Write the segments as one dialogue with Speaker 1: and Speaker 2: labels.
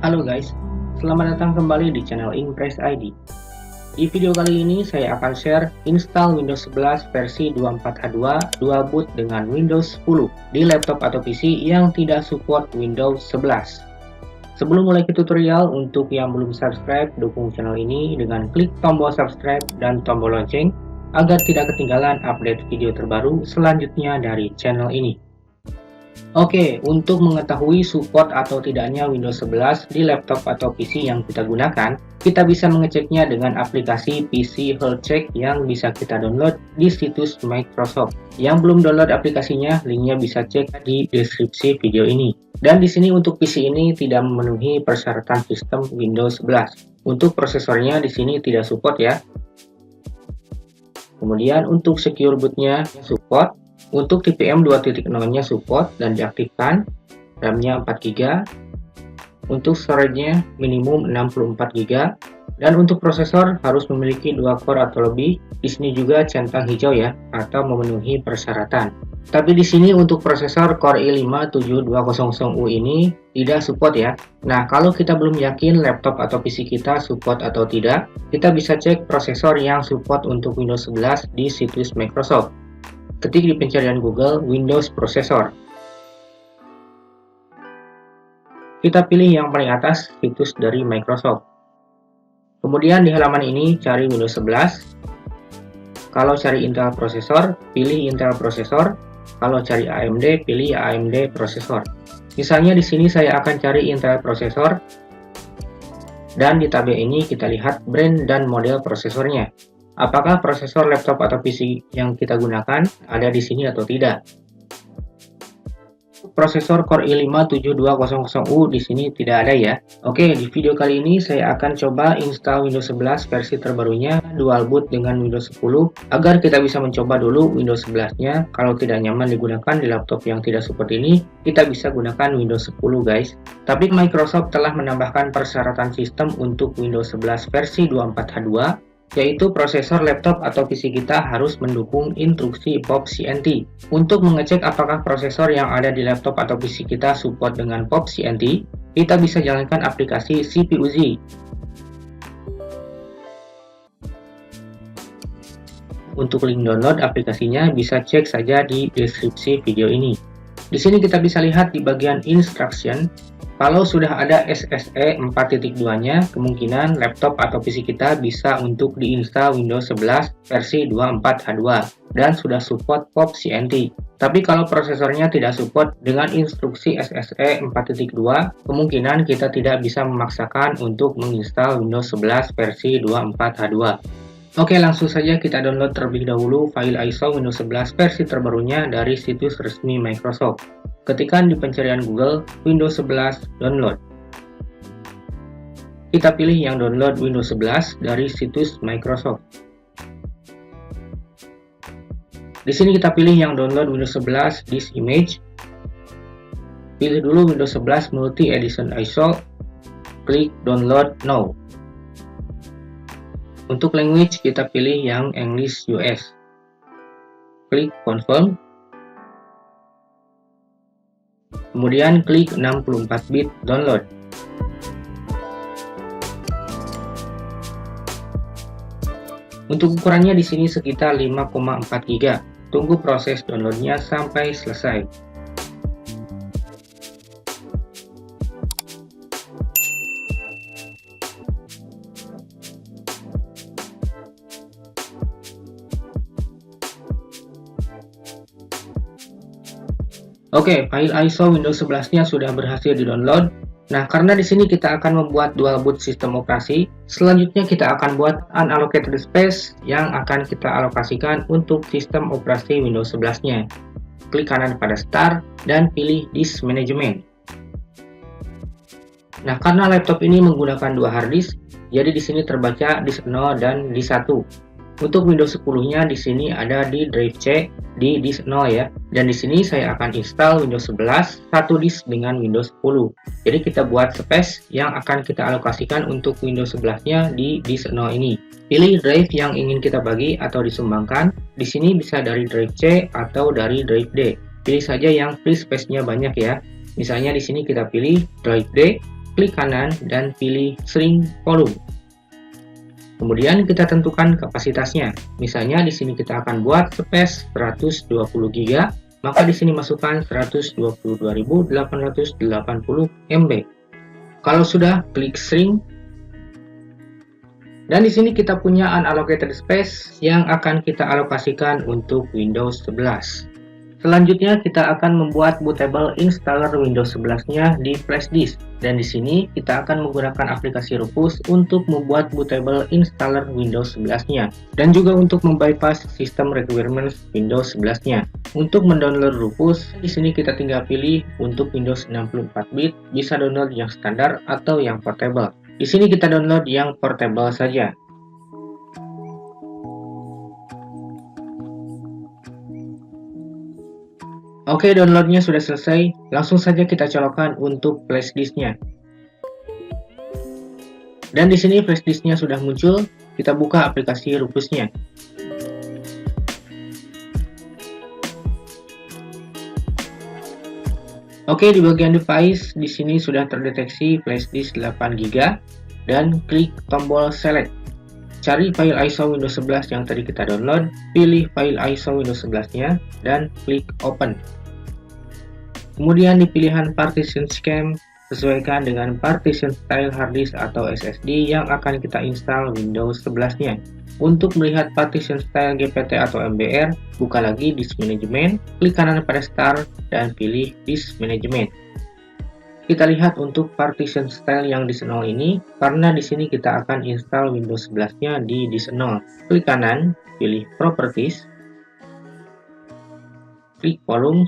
Speaker 1: Halo guys, selamat datang kembali di channel Impress ID. Di video kali ini saya akan share install Windows 11 versi 24H2 dual boot dengan Windows 10 di laptop atau PC yang tidak support Windows 11. Sebelum mulai ke tutorial, untuk yang belum subscribe, dukung channel ini dengan klik tombol subscribe dan tombol lonceng agar tidak ketinggalan update video terbaru selanjutnya dari channel ini. Oke, untuk mengetahui support atau tidaknya Windows 11 di laptop atau PC yang kita gunakan, kita bisa mengeceknya dengan aplikasi PC Health Check yang bisa kita download di situs Microsoft. Yang belum download aplikasinya, linknya bisa cek di deskripsi video ini. Dan di sini untuk PC ini tidak memenuhi persyaratan sistem Windows 11. Untuk prosesornya di sini tidak support ya. Kemudian untuk secure bootnya support. Untuk TPM 2.0-nya support dan diaktifkan, RAM-nya 4GB, untuk storage-nya minimum 64GB, dan untuk prosesor harus memiliki 2 core atau lebih. Di sini juga centang hijau ya, atau memenuhi persyaratan. Tapi di sini untuk prosesor Core i5-7200U ini tidak support ya. Nah, kalau kita belum yakin laptop atau PC kita support atau tidak, kita bisa cek prosesor yang support untuk Windows 11 di situs Microsoft. Ketik di pencarian Google Windows Processor. Kita pilih yang paling atas, situs dari Microsoft. Kemudian di halaman ini cari Windows 11. Kalau cari Intel Processor, pilih Intel Processor. Kalau cari AMD, pilih AMD Processor. Misalnya di sini saya akan cari Intel Processor. Dan di tab ini kita lihat brand dan model prosesornya. Apakah prosesor laptop atau PC yang kita gunakan ada di sini atau tidak? Prosesor Core i5-7200U di sini tidak ada ya. Oke, di video kali ini saya akan coba install Windows 11 versi terbarunya dual boot dengan Windows 10 agar kita bisa mencoba dulu Windows 11-nya. Kalau tidak nyaman digunakan di laptop yang tidak seperti ini, kita bisa gunakan Windows 10 guys. Tapi Microsoft telah menambahkan persyaratan sistem untuk Windows 11 versi 24H2, yaitu prosesor laptop atau PC kita harus mendukung instruksi POP-CNT. Untuk mengecek apakah prosesor yang ada di laptop atau PC kita support dengan POP-CNT, kita bisa jalankan aplikasi CPU-Z. Untuk link download aplikasinya bisa cek saja di deskripsi video ini. Di sini kita bisa lihat di bagian instruction, kalau sudah ada SSE 4.2-nya, kemungkinan laptop atau PC kita bisa untuk diinstal Windows 11 versi 24H2 dan sudah support POP-CNT. Tapi kalau prosesornya tidak support dengan instruksi SSE 4.2, kemungkinan kita tidak bisa memaksakan untuk menginstal Windows 11 versi 24H2. Oke, langsung saja kita download terlebih dahulu file ISO Windows 11 versi terbarunya dari situs resmi Microsoft. Ketikkan di pencarian Google Windows 11 download. Kita pilih yang download Windows 11 dari situs Microsoft. Di sini kita pilih yang download Windows 11 this image. Pilih dulu Windows 11 Multi Edition ISO. Klik download now. Untuk language kita pilih yang English US. Klik confirm. Kemudian klik 64-bit download. Untuk ukurannya di sini sekitar 5,4 GB. Tunggu proses downloadnya sampai selesai. Oke, file ISO Windows 11-nya sudah berhasil di-download. Nah, karena di sini kita akan membuat dual boot sistem operasi, selanjutnya kita akan buat unallocated space yang akan kita alokasikan untuk sistem operasi Windows 11-nya. Klik kanan pada Start dan pilih Disk Management. Nah, karena laptop ini menggunakan 2 hard disk, jadi di sini terbaca disk 0 dan disk 1. Untuk Windows 10-nya di sini ada di drive C di disk 0 ya. Dan di sini saya akan install Windows 11 satu disk dengan Windows 10. Jadi kita buat space yang akan kita alokasikan untuk Windows 11-nya di disk 0 ini. Pilih drive yang ingin kita bagi atau disumbangkan. Di sini bisa dari drive C atau dari drive D. Pilih saja yang free space-nya banyak ya. Misalnya di sini kita pilih drive D. klik kanan dan pilih Shrink Volume. Kemudian kita tentukan kapasitasnya. Misalnya di sini kita akan buat space 120 GB, maka di sini masukkan 122.880 MB. Kalau sudah, klik Shrink. Dan di sini kita punya unallocated space yang akan kita alokasikan untuk Windows 11. Selanjutnya kita akan membuat bootable installer Windows 11-nya di flash disk. Dan di sini kita akan menggunakan aplikasi Rufus untuk membuat bootable installer Windows 11-nya. Dan juga untuk membypass sistem requirements Windows 11-nya. Untuk mendownload Rufus, di sini kita tinggal pilih untuk Windows 64 bit, bisa download yang standar atau yang portable. Di sini kita download yang portable saja. Oke, downloadnya sudah selesai. Langsung saja kita colokkan untuk flash disknya. Dan di sini flash disknya sudah muncul. Kita buka aplikasi Rufusnya. Oke, di bagian device di sini sudah terdeteksi flash disk 8 GB dan klik tombol select. Cari file ISO Windows 11 yang tadi kita download, pilih file ISO Windows 11-nya dan klik open. Kemudian di pilihan partition scheme, sesuaikan dengan partition style hard disk atau SSD yang akan kita install Windows 11-nya. Untuk melihat partition style GPT atau MBR, buka lagi disk management, klik kanan pada start, dan pilih disk management. Kita lihat untuk partition style yang disk 0 ini, karena di sini kita akan install Windows 11-nya di disk 0. Klik kanan, pilih properties, klik volume,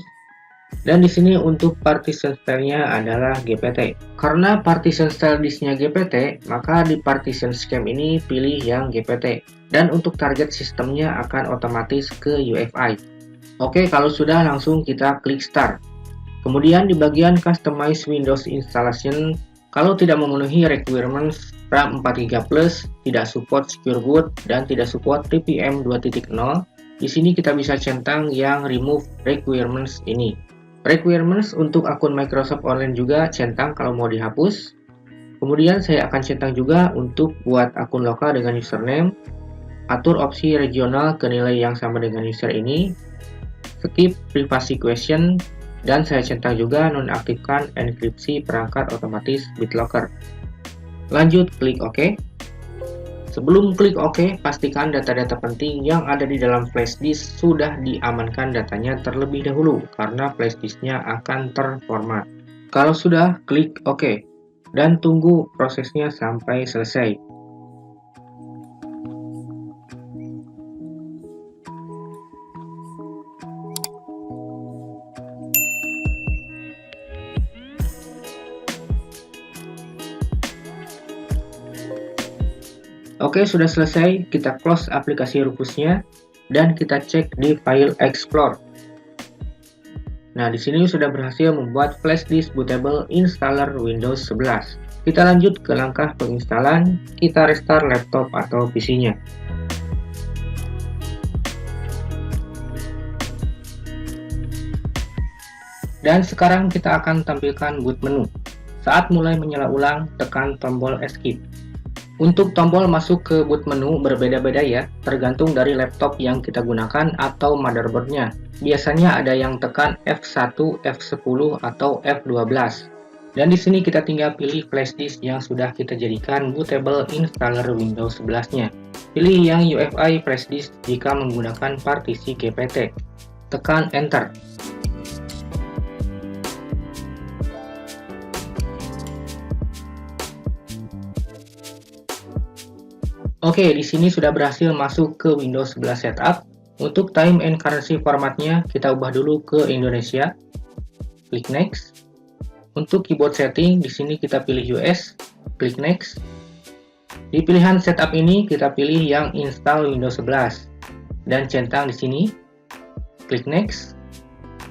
Speaker 1: dan di sini untuk partition style-nya adalah GPT. Karena partition style disknya GPT, maka di partition scheme ini pilih yang GPT. Dan untuk target sistemnya akan otomatis ke UEFI. Oke, kalau sudah langsung kita klik start. Kemudian di bagian customize Windows installation, kalau tidak memenuhi requirements RAM 4GB+, tidak support secure boot, dan tidak support TPM 2.0, di sini kita bisa centang yang remove requirements ini. Requirements untuk akun Microsoft Online juga centang kalau mau dihapus. Kemudian saya akan centang juga untuk buat akun lokal dengan username. Atur opsi regional ke nilai yang sama dengan user ini. Skip privacy question. Dan saya centang juga nonaktifkan enkripsi perangkat otomatis BitLocker. Lanjut klik OK. Sebelum klik OK, pastikan data-data penting yang ada di dalam flash disk sudah diamankan datanya terlebih dahulu, karena flash disknya akan terformat. Kalau sudah, klik OK, dan tunggu prosesnya sampai selesai. Oke, sudah selesai. Kita close aplikasi Rufusnya dan kita cek di file Explore. Nah, di sini sudah berhasil membuat flash disk bootable installer Windows 11. Kita lanjut ke langkah penginstalan. Kita restart laptop atau PC-nya. Dan sekarang kita akan tampilkan boot menu. Saat mulai menyala ulang, tekan tombol Escape. Untuk tombol masuk ke boot menu berbeda-beda ya, tergantung dari laptop yang kita gunakan atau motherboardnya. Biasanya ada yang tekan F1, F10, atau F12. Dan di sini kita tinggal pilih flash disk yang sudah kita jadikan bootable installer Windows 11-nya. Pilih yang UEFI flash disk jika menggunakan partisi GPT. Tekan Enter. Oke, di sini sudah berhasil masuk ke Windows 11 setup. Untuk time and currency formatnya, kita ubah dulu ke Indonesia. Klik Next. Untuk keyboard setting, di sini kita pilih US. Klik Next. Di pilihan setup ini, kita pilih yang install Windows 11. Dan centang di sini. Klik Next.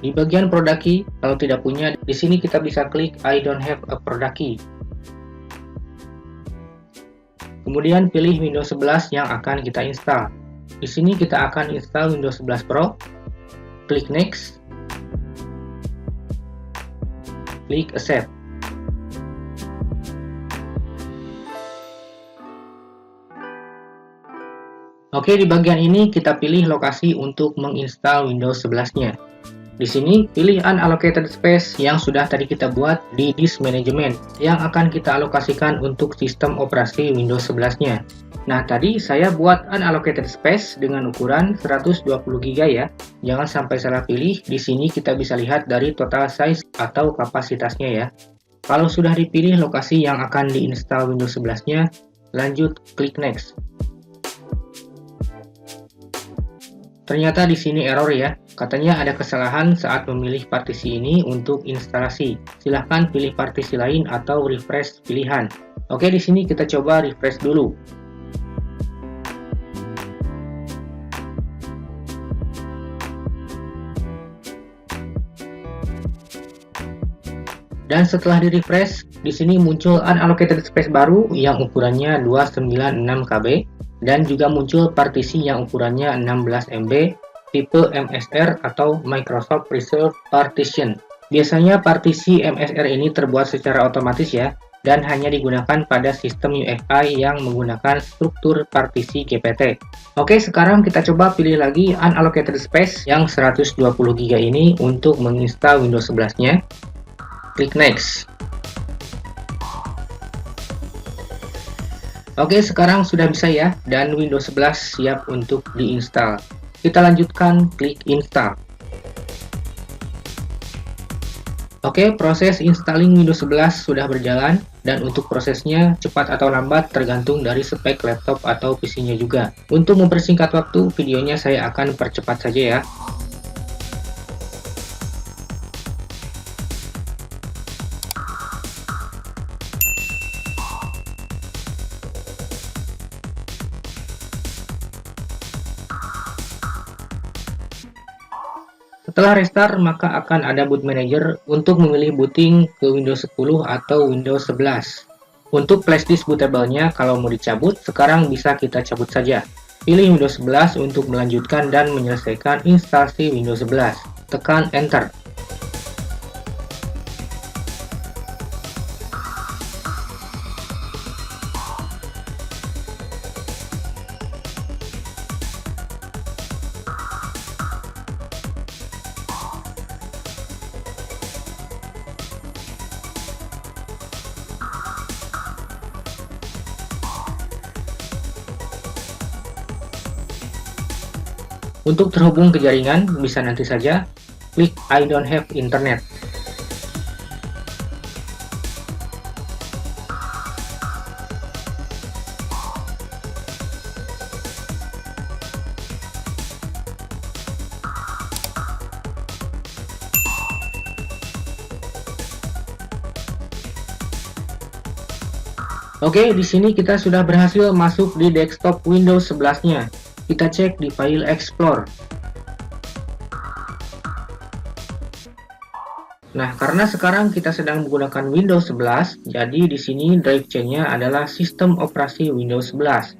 Speaker 1: Di bagian product key, kalau tidak punya, di sini kita bisa klik I don't have a product key. Kemudian pilih Windows 11 yang akan kita install. Di sini kita akan install Windows 11 Pro. Klik Next. Klik Accept. Oke, di bagian ini kita pilih lokasi untuk menginstal Windows 11-nya. Di sini, pilih unallocated space yang sudah tadi kita buat di disk management yang akan kita alokasikan untuk sistem operasi Windows 11-nya. Nah, tadi saya buat unallocated space dengan ukuran 120 GB ya. Jangan sampai salah pilih, di sini kita bisa lihat dari total size atau kapasitasnya ya. Kalau sudah dipilih lokasi yang akan diinstal Windows 11-nya, lanjut klik next. Ternyata di sini error ya, katanya ada kesalahan saat memilih partisi ini untuk instalasi. Silahkan pilih partisi lain atau refresh pilihan. Oke, di sini kita coba refresh dulu. Dan setelah di-refresh, di sini muncul unallocated space baru yang ukurannya 296 KB dan juga muncul partisi yang ukurannya 16 MB tipe MSR atau Microsoft Reserved Partition. Biasanya partisi MSR ini terbuat secara otomatis ya, dan hanya digunakan pada sistem UEFI yang menggunakan struktur partisi GPT. Oke, sekarang kita coba pilih lagi unallocated space yang 120 GB ini untuk menginstal Windows 11-nya. Klik next. Oke, sekarang sudah bisa ya, dan Windows 11 siap untuk diinstal. Kita lanjutkan, klik install. Oke, proses installing Windows 11 sudah berjalan, dan untuk prosesnya cepat atau lambat tergantung dari spek laptop atau PC-nya juga. Untuk mempersingkat waktu, videonya saya akan percepat saja ya. Setelah restart, maka akan ada boot manager untuk memilih booting ke Windows 10 atau Windows 11. Untuk flashdisk bootable-nya, kalau mau dicabut, sekarang bisa kita cabut saja. Pilih Windows 11 untuk melanjutkan dan menyelesaikan instalasi Windows 11. Tekan Enter. Untuk terhubung ke jaringan, bisa nanti saja klik I don't have internet. Oke, di sini kita sudah berhasil masuk di desktop Windows 11-nya. Kita cek di file Explore. Nah, karena sekarang kita sedang menggunakan Windows 11, jadi di sini drive C-nya adalah sistem operasi Windows 11.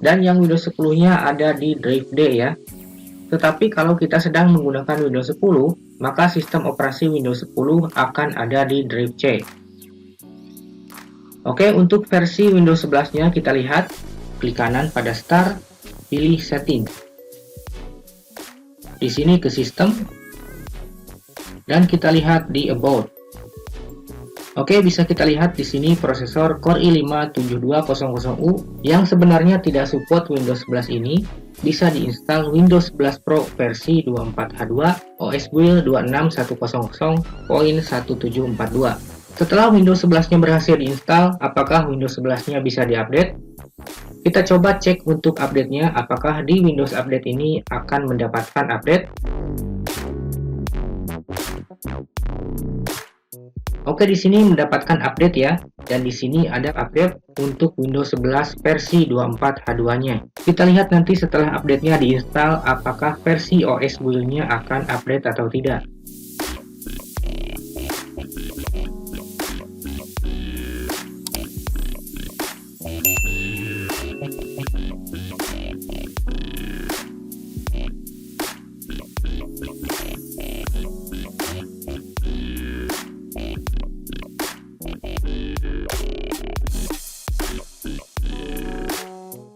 Speaker 1: Dan yang Windows 10-nya ada di drive D ya. Tetapi kalau kita sedang menggunakan Windows 10, maka sistem operasi Windows 10 akan ada di drive C. Oke, untuk versi Windows 11-nya kita lihat, klik kanan pada Start, pilih Setting. Di sini ke Sistem, dan kita lihat di About. Oke, bisa kita lihat di sini prosesor Core i5-7200U yang sebenarnya tidak support Windows 11 ini bisa diinstal Windows 11 Pro versi 24H2 OS build 26100.1742. Setelah Windows 11-nya berhasil diinstal, apakah Windows 11-nya bisa diupdate? Kita coba cek untuk update-nya, apakah di Windows Update ini akan mendapatkan update. Oke, di sini mendapatkan update ya, dan di sini ada update untuk Windows 11 versi 24H2-nya. Kita lihat nanti setelah update-nya diinstal, apakah versi OS build-nya akan update atau tidak.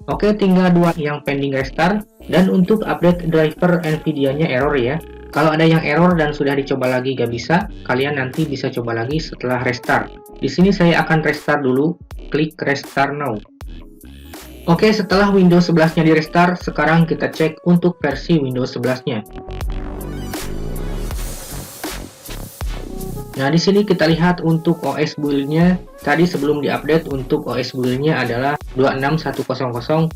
Speaker 1: Oke, tinggal dua yang pending restart. Dan untuk update driver NVIDIA-nya error ya. Kalau ada yang error dan sudah dicoba lagi gak bisa, kalian nanti bisa coba lagi setelah restart. Di sini saya akan restart dulu, klik restart now. Oke, setelah Windows 11-nya di restart, sekarang kita cek untuk versi Windows 11-nya. Nah, di sini kita lihat untuk OS build-nya, tadi sebelum diupdate untuk OS build-nya adalah 26100.1742.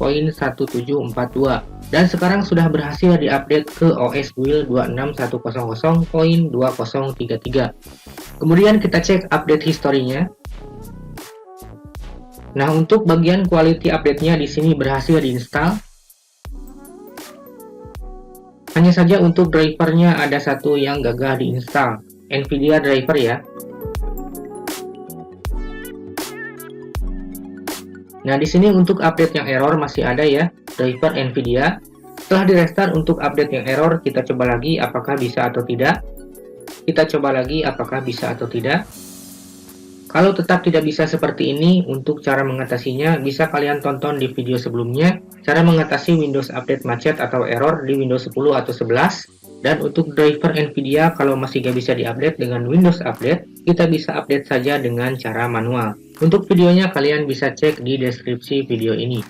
Speaker 1: Dan sekarang sudah berhasil diupdate ke OS build 26100.2033. Kemudian kita cek update historinya. Nah, untuk bagian quality update-nya di sini berhasil diinstal. Hanya saja untuk drivernya ada satu yang gagal diinstal. NVIDIA driver ya. Nah, di sini untuk update yang error masih ada ya, driver NVIDIA. Setelah di restart untuk update yang error, kita coba lagi apakah bisa atau tidak. Kita coba lagi apakah bisa atau tidak. Kalau tetap tidak bisa seperti ini, untuk cara mengatasinya bisa kalian tonton di video sebelumnya, cara mengatasi Windows Update macet atau error di Windows 10 atau 11. Dan untuk driver NVIDIA, kalau masih gak bisa diupdate dengan Windows Update, kita bisa update saja dengan cara manual. Untuk videonya kalian bisa cek di deskripsi video ini.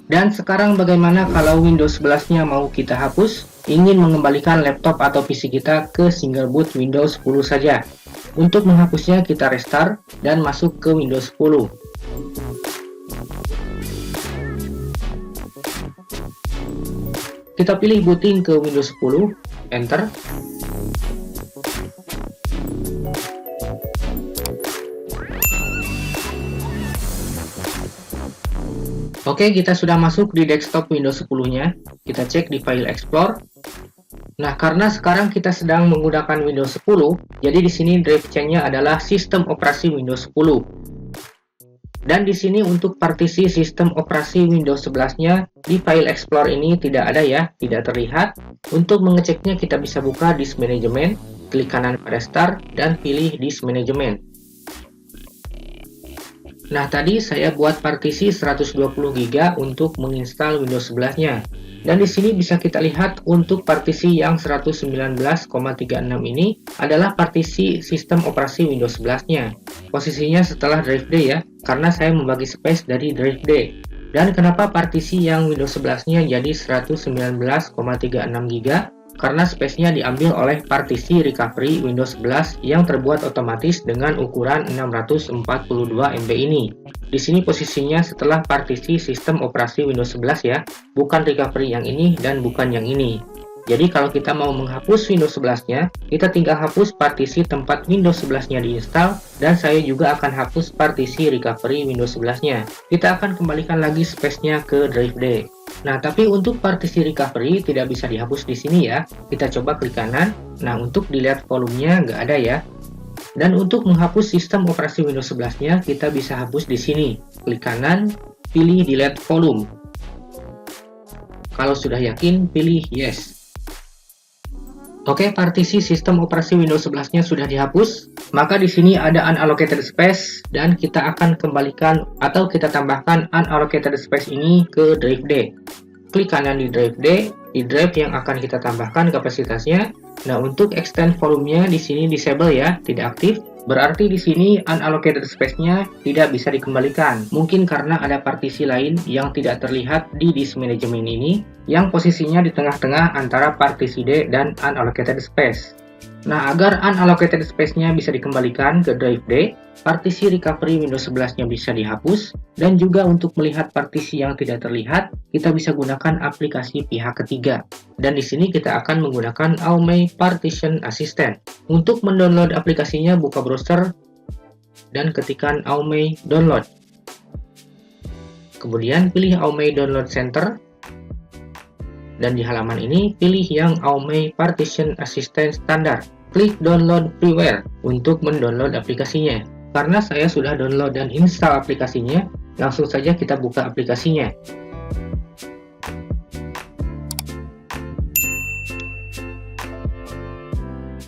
Speaker 1: Dan sekarang bagaimana kalau Windows 11-nya mau kita hapus, ingin mengembalikan laptop atau PC kita ke single boot Windows 10 saja. Untuk menghapusnya kita restart dan masuk ke Windows 10. Kita pilih booting ke Windows 10, enter. Oke, kita sudah masuk di desktop Windows 10-nya. Kita cek di File Explorer. Nah, karena sekarang kita sedang menggunakan Windows 10, jadi di sini drive chain-nya adalah sistem operasi Windows 10. Dan di sini untuk partisi sistem operasi Windows 11-nya di File Explorer ini tidak ada ya, tidak terlihat. Untuk mengeceknya kita bisa buka Disk Management, klik kanan pada Start dan pilih Disk Management. Nah, tadi saya buat partisi 120 GB untuk menginstal Windows 11-nya. Dan di sini bisa kita lihat untuk partisi yang 119,36 ini adalah partisi sistem operasi Windows 11-nya. Posisinya setelah drive D ya, karena saya membagi space dari drive D. Dan kenapa partisi yang Windows 11-nya jadi 119,36 GB? Karena space-nya diambil oleh partisi recovery Windows 11 yang terbuat otomatis dengan ukuran 642 MB ini. Di sini posisinya setelah partisi sistem operasi Windows 11 ya, bukan recovery yang ini dan bukan yang ini. Jadi kalau kita mau menghapus Windows 11-nya, kita tinggal hapus partisi tempat Windows 11-nya diinstal, dan saya juga akan hapus partisi recovery Windows 11-nya. Kita akan kembalikan lagi space-nya ke drive D. Nah, tapi untuk partisi recovery tidak bisa dihapus di sini ya. Kita coba klik kanan. Nah, untuk dilihat volumenya nggak ada ya. Dan untuk menghapus sistem operasi Windows 11-nya, kita bisa hapus di sini. Klik kanan, pilih delete volume. Kalau sudah yakin, pilih yes. Oke, partisi sistem operasi Windows 11-nya sudah dihapus. Maka di sini ada unallocated space dan kita akan kembalikan atau kita tambahkan unallocated space ini ke drive D. Klik kanan di drive D, di drive yang akan kita tambahkan kapasitasnya. Nah, untuk extend volumenya di sini disable ya, tidak aktif. Berarti di sini unallocated space-nya tidak bisa dikembalikan. Mungkin karena ada partisi lain yang tidak terlihat di disk management ini, yang posisinya di tengah-tengah antara partisi D dan unallocated space. Nah, agar unallocated space-nya bisa dikembalikan ke drive D, partisi recovery Windows 11-nya bisa dihapus, dan juga untuk melihat partisi yang tidak terlihat, kita bisa gunakan aplikasi pihak ketiga. Dan di sini kita akan menggunakan Aumei Partition Assistant. Untuk mendownload aplikasinya, buka browser dan ketikkan Aumei Download. Kemudian pilih Aumei Download Center. Dan di halaman ini, pilih yang Aumei Partition Assistant Standard. Klik Download Freeware untuk mendownload aplikasinya. Karena saya sudah download dan install aplikasinya, langsung saja kita buka aplikasinya.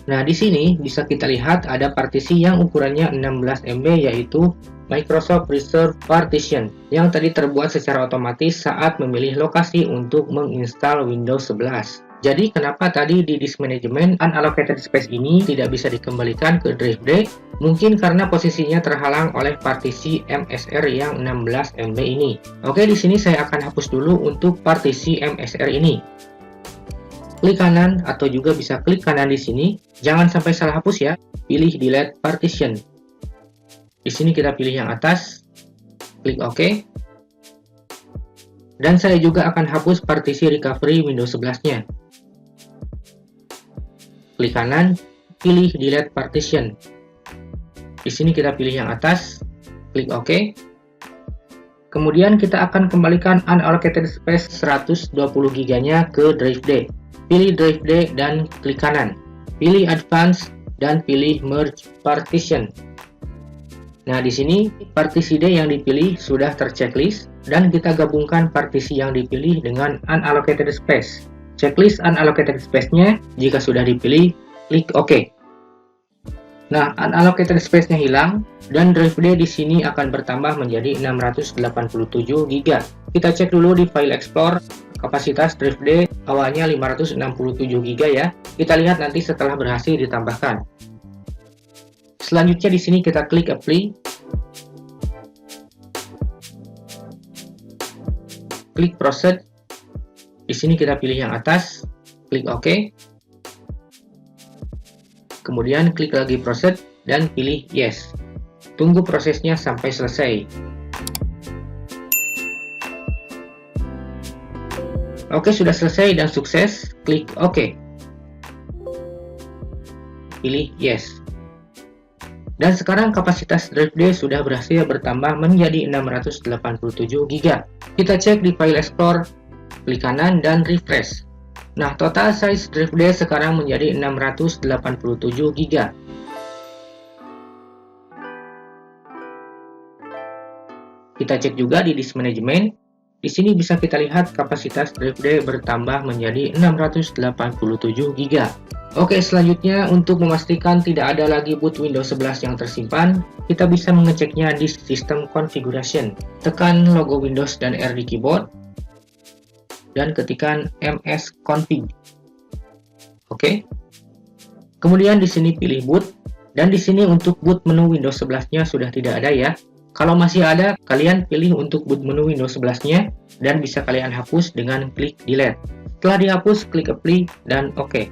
Speaker 1: Nah, di sini bisa kita lihat ada partisi yang ukurannya 16 MB, yaitu Microsoft Reserve Partition, yang tadi terbuat secara otomatis saat memilih lokasi untuk menginstal Windows 11. Jadi, kenapa tadi di disk management unallocated space ini tidak bisa dikembalikan ke drive D? Mungkin karena posisinya terhalang oleh partisi MSR yang 16 MB ini. Oke, di sini saya akan hapus dulu untuk partisi MSR ini. Klik kanan atau juga bisa klik kanan di sini. Jangan sampai salah hapus ya. Pilih Delete Partition. Di sini kita pilih yang atas. Klik OK. Dan saya juga akan hapus partisi recovery Windows 11-nya. Klik kanan, pilih Delete Partition. Di sini kita pilih yang atas. Klik OK. Kemudian kita akan kembalikan unallocated space 120 GB-nya ke drive D. Pilih drive D dan klik kanan. Pilih Advance dan pilih Merge Partition. Nah, di sini partisi D yang dipilih sudah terchecklist dan kita gabungkan partisi yang dipilih dengan unallocated space. Checklist unallocated space-nya jika sudah dipilih, klik OK. Nah, unallocated space-nya hilang dan drive D di sini akan bertambah menjadi 687 GB. Kita cek dulu di File Explorer. Kapasitas drive D awalnya 567 GB ya. Kita lihat nanti setelah berhasil ditambahkan. Selanjutnya di sini kita klik Apply. Klik Proceed. Di sini kita pilih yang atas, klik OK. Kemudian klik lagi Proceed dan pilih Yes. Tunggu prosesnya sampai selesai. Oke, sudah selesai dan sukses. Klik OK. Pilih Yes. Dan sekarang kapasitas drive D sudah berhasil bertambah menjadi 687 GB. Kita cek di File Explorer, klik kanan dan refresh. Nah, total size drive D sekarang menjadi 687 GB. Kita cek juga di disk management. Di sini bisa kita lihat kapasitas drive D bertambah menjadi 687 GB. Oke, selanjutnya untuk memastikan tidak ada lagi boot Windows 11 yang tersimpan, kita bisa mengeceknya di System Configuration. Tekan logo Windows dan R di keyboard, dan ketikkan msconfig. Oke. Kemudian di sini pilih boot, dan di sini untuk boot menu Windows 11-nya sudah tidak ada ya. Kalau masih ada, kalian pilih untuk boot menu Windows 11-nya dan bisa kalian hapus dengan klik Delete. Setelah dihapus, klik Apply dan OK.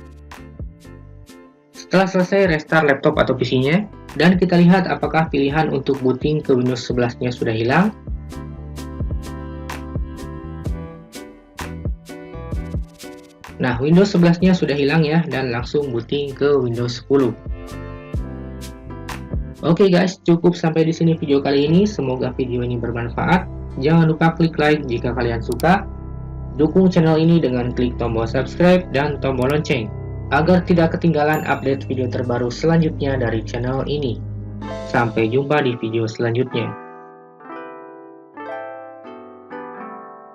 Speaker 1: Setelah selesai, restart laptop atau PC-nya dan kita lihat apakah pilihan untuk booting ke Windows 11-nya sudah hilang. Nah, Windows 11-nya sudah hilang ya dan langsung booting ke Windows 10. Oke guys, cukup sampai di sini video kali ini. Semoga video ini bermanfaat. Jangan lupa klik like jika kalian suka. Dukung channel ini dengan klik tombol subscribe dan tombol lonceng agar tidak ketinggalan update video terbaru selanjutnya dari channel ini. Sampai jumpa di video selanjutnya.